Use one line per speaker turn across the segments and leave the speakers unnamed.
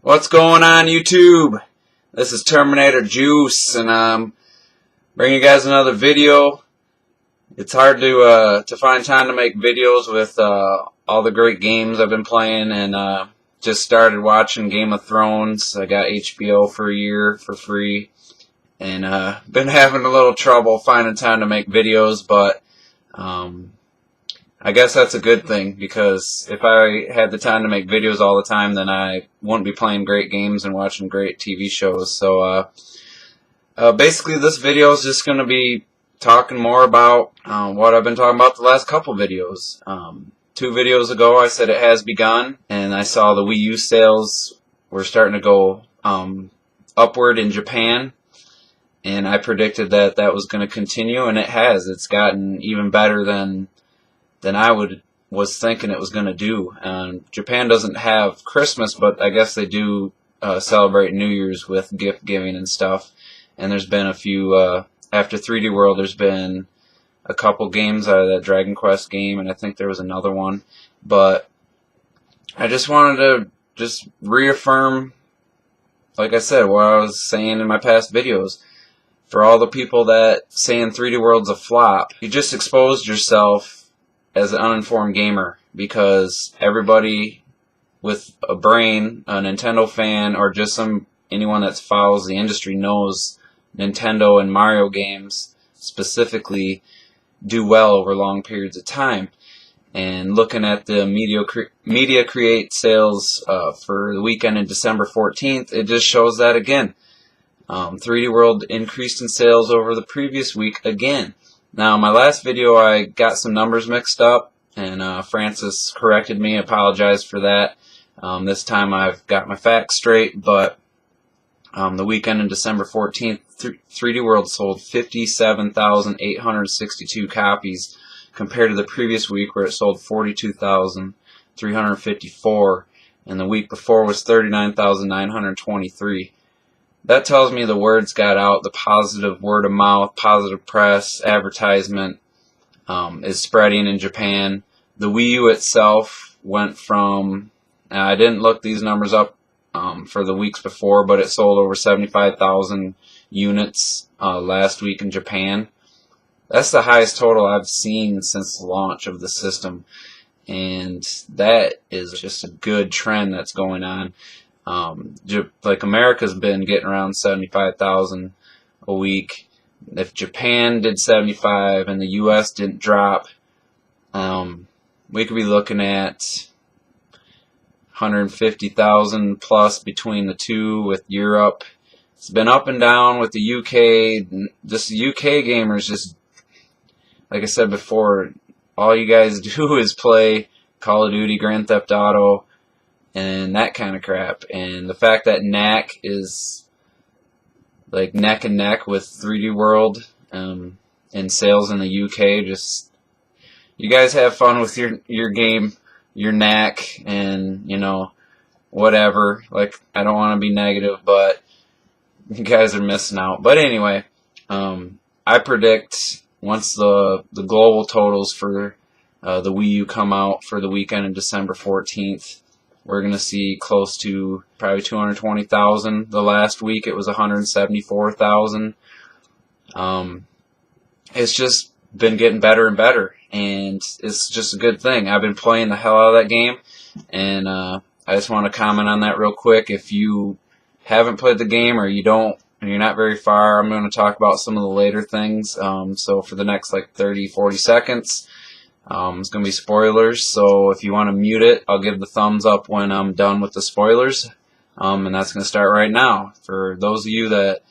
What's going on, YouTube? This is Terminator Juice, and I'm bringing you guys another video. It's hard to find time to make videos with all the great games I've been playing, and just started watching Game of Thrones. I got HBO for a year for free, and been having a little trouble finding time to make videos, but I guess that's a good thing, because if I had the time to make videos all the time, then I wouldn't be playing great games and watching great TV shows. So basically this video is just going to be talking more about what I've been talking about the last couple videos. 2 videos ago I said it has begun, and I saw the Wii U sales were starting to go upward in Japan, and I predicted that that was going to continue, and it has. It's gotten even better than I was thinking it was going to do. Japan doesn't have Christmas, but I guess they do celebrate New Year's with gift giving and stuff. And there's been a few, after 3D World, there's been a couple games out of that Dragon Quest game, and I think there was another one. But I just wanted to just reaffirm, like I said, what I was saying in my past videos. For all the people that saying 3D World's a flop, you just exposed yourself as an uninformed gamer, because everybody with a brain, a Nintendo fan, or just anyone that follows the industry knows Nintendo and Mario games specifically do well over long periods of time. And looking at the Media Create sales for the weekend in December 14th, it just shows that again. 3D World increased in sales over the previous week again. Now, in my last video, I got some numbers mixed up, and Francis corrected me. I apologize for that. This time I've got my facts straight, but the weekend in December 14th, 3D World sold 57,862 copies compared to the previous week, where it sold 42,354, and the week before was 39,923. That tells me the words got out, the positive word of mouth, positive press, advertisement is spreading in Japan. The Wii U itself went from, I didn't look these numbers up for the weeks before, but it sold over 75,000 units last week in Japan. That's the highest total I've seen since the launch of the system, and that is just a good trend that's going on. Like America's been getting around 75,000 a week. If Japan did 75 and the US didn't drop, we could be looking at 150,000 plus between the two. With Europe, it's been up and down. With the UK, just the UK gamers, just like I said before, all you guys do is play Call of Duty, Grand Theft Auto, and that kind of crap. And the fact that NAC is like neck and neck with 3D World in sales in the UK, just, you guys have fun with your game, your NAC, and you know, whatever. Like, I don't want to be negative, but you guys are missing out. But anyway, I predict once the global totals for the Wii U come out for the weekend in December 14th, we're going to see close to probably 220,000. The last week it was 174,000. It's just been getting better and better, and it's just a good thing. I've been playing the hell out of that game, and I just want to comment on that real quick. If you haven't played the game, or you're not very far, I'm going to talk about some of the later things. So for the next like 30-40 seconds, it's going to be spoilers, so if you want to mute it, I'll give the thumbs up when I'm done with the spoilers, and that's going to start right now. For those of you that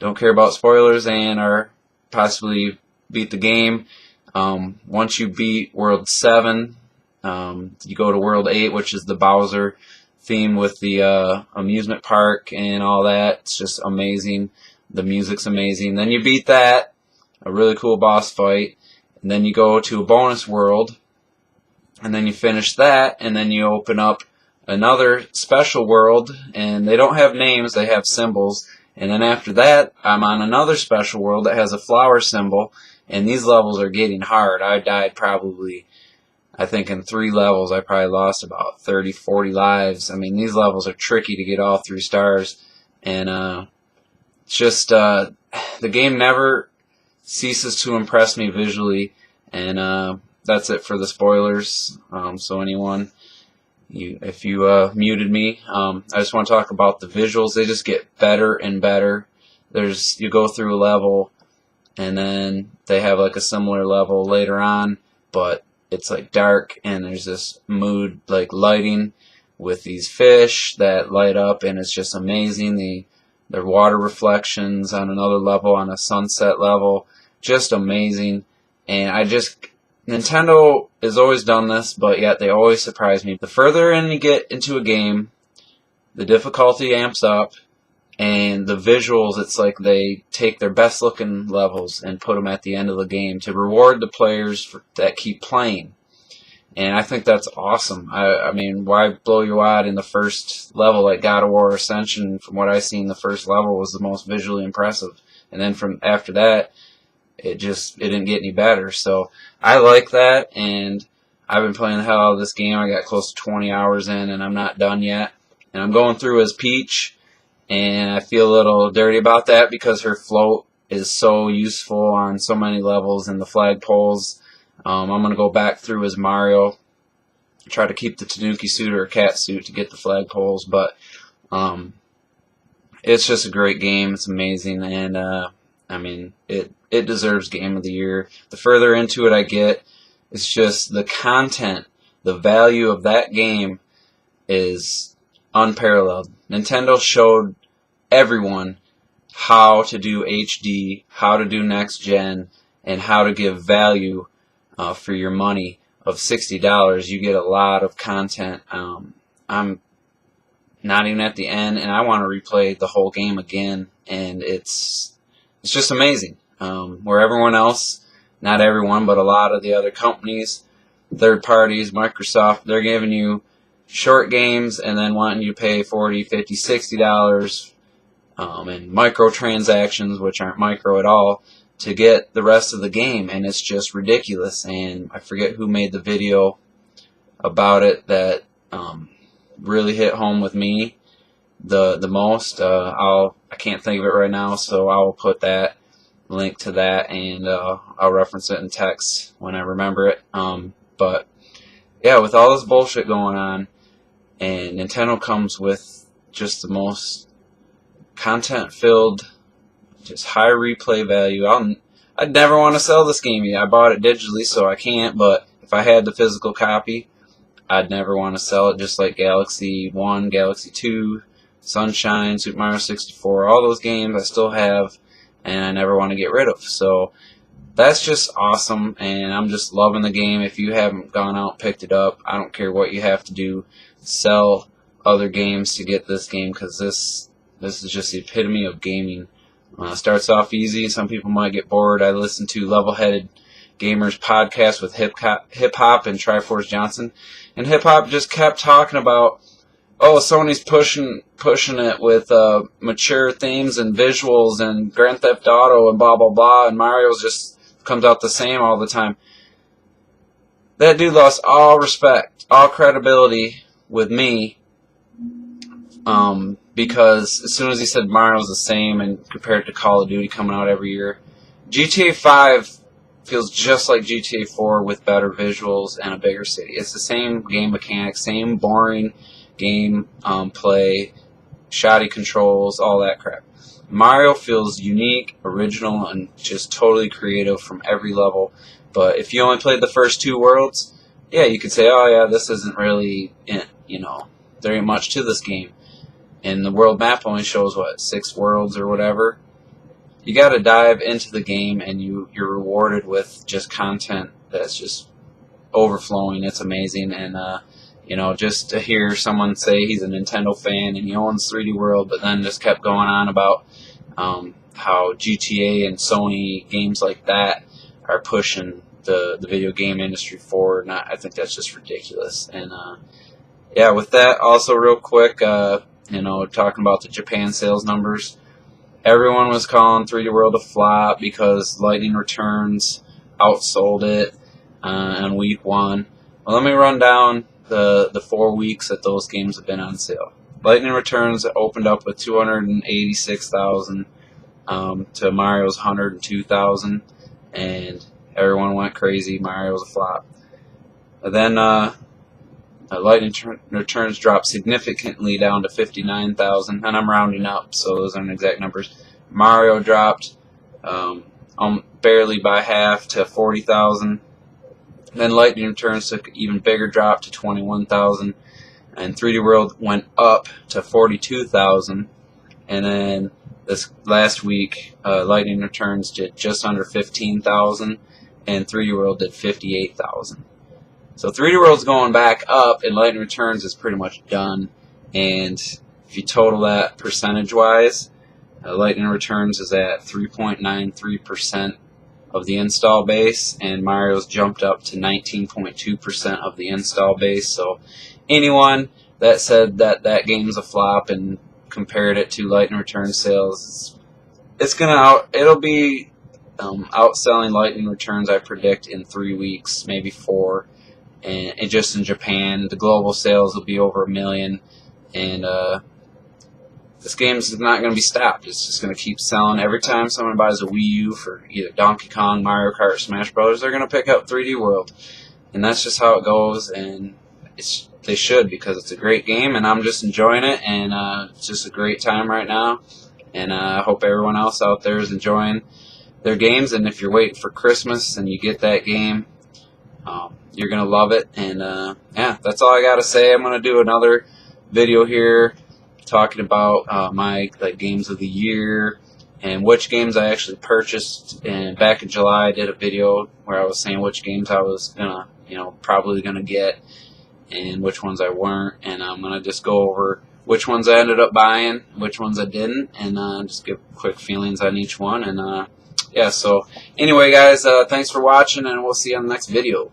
don't care about spoilers and are possibly beat the game, once you beat World 7, you go to World 8, which is the Bowser theme with the amusement park and all that. It's just amazing. The music's amazing. Then you beat that, a really cool boss fight. And then you go to a bonus world, and then you finish that, and then you open up another special world, and they don't have names, they have symbols. And then after that, I'm on another special world that has a flower symbol, and these levels are getting hard. I died probably I think in 3 levels I probably lost about 30, 40 lives. I mean, these levels are tricky to get all 3 stars, and it's just the game never ceases to impress me visually, and that's it for the spoilers. So anyone, if you muted me, I just want to talk about the visuals. They just get better and better. You go through a level, and then they have like a similar level later on, but it's like dark, and there's this mood like lighting with these fish that light up, and it's just amazing. Their water reflections on another level, on a sunset level, just amazing. And Nintendo has always done this, but yet they always surprise me. The further in you get into a game, the difficulty amps up, and the visuals, it's like they take their best looking levels and put them at the end of the game to reward the players that keep playing. And I think that's awesome. I mean, why blow your wad in the first level? Like God of War Ascension, from what I seen, the first level was the most visually impressive. And then from after that, it didn't get any better. So I like that, and I've been playing the hell out of this game. I got close to 20 hours in, and I'm not done yet. And I'm going through as Peach, and I feel a little dirty about that because her float is so useful on so many levels, and the flagpoles. I'm going to go back through as Mario, try to keep the Tanuki suit or cat suit to get the flagpoles, but it's just a great game. It's amazing, and I mean, it deserves Game of the Year. The further into it I get, it's just the content, the value of that game is unparalleled. Nintendo showed everyone how to do HD, how to do next gen, and how to give value for your money of $60. You get a lot of content. I'm not even at the end, and I want to replay the whole game again, and it's just amazing. Where everyone else, not everyone, but a lot of the other companies, third parties, Microsoft, they're giving you short games and then wanting you to pay $40, $50, $60 and microtransactions, which aren't micro at all, to get the rest of the game, and it's just ridiculous. And I forget who made the video about it that really hit home with me the most. I can't think of it right now, so I will put that link to that, and I'll reference it in text when I remember it. But yeah, with all this bullshit going on, and Nintendo comes with just the most content-filled, just high replay value. I'd never want to sell this game yet. I bought it digitally, so I can't, but if I had the physical copy, I'd never want to sell it, just like Galaxy 1, Galaxy 2, Sunshine, Super Mario 64, all those games I still have, and I never want to get rid of. So that's just awesome, and I'm just loving the game. If you haven't gone out and picked it up, I don't care what you have to do. Sell other games to get this game, because this is just the epitome of gaming. Starts off easy. Some people might get bored. I listen to Level-Headed Gamers podcast with Hip Hop and Triforce Johnson, and Hip Hop just kept talking about, oh, Sony's pushing it with mature themes and visuals and Grand Theft Auto and blah blah blah, and Mario's just comes out the same all the time. That dude lost all respect, all credibility with me, because as soon as he said Mario's the same and compared to Call of Duty coming out every year, GTA 5 feels just like GTA 4 with better visuals and a bigger city. It's the same game mechanics, same boring game play, shoddy controls, all that crap. Mario feels unique, original, and just totally creative from every level. But if you only played the first 2 worlds, yeah, you could say, oh yeah, this isn't really, there ain't much to this game. And the world map only shows, 6 worlds or whatever. You got to dive into the game, and you're rewarded with just content that's just overflowing. It's amazing, and just to hear someone say he's a Nintendo fan and he owns 3D World, but then just kept going on about how GTA and Sony games like that are pushing the video game industry forward. And I think that's just ridiculous. And yeah, with that, also real quick, talking about the Japan sales numbers. Everyone was calling 3D World a flop because Lightning Returns outsold it on week 1. Well, let me run down the 4 weeks that those games have been on sale. Lightning Returns opened up with 286,000 to Mario's 102,000, and everyone went crazy. Mario was a flop. And then Lightning Returns dropped significantly down to 59,000, and I'm rounding up, so those aren't exact numbers. Mario dropped barely by half to 40,000. Then Lightning Returns took an even bigger drop to 21,000, and 3D World went up to 42,000. And then this last week, Lightning Returns did just under 15,000, and 3D World did 58,000. So 3D World's going back up, and Lightning Returns is pretty much done. And if you total that percentage-wise, Lightning Returns is at 3.93% of the install base, and Mario's jumped up to 19.2% of the install base. So anyone that said that that game's a flop and compared it to Lightning Returns sales, it'll be outselling Lightning Returns, I predict, in 3 weeks, maybe 4. And just in Japan, the global sales will be over 1 million, and this game's not going to be stopped. It's just going to keep selling. Every time someone buys a Wii U for either Donkey Kong, Mario Kart, Smash Bros., they're going to pick up 3D World, and that's just how it goes. And they should, because it's a great game, and I'm just enjoying it, and it's just a great time right now. And I hope everyone else out there is enjoying their games. And if you're waiting for Christmas and you get that game, you're going to love it. And yeah, that's all I got to say. I'm going to do another video here talking about my games of the year and which games I actually purchased. And back in July I did a video where I was saying which games I was going to, probably going to get and which ones I weren't. And I'm going to just go over which ones I ended up buying, which ones I didn't, and just give quick feelings on each one. And yeah, so anyway, guys, thanks for watching, and we'll see you on the next video.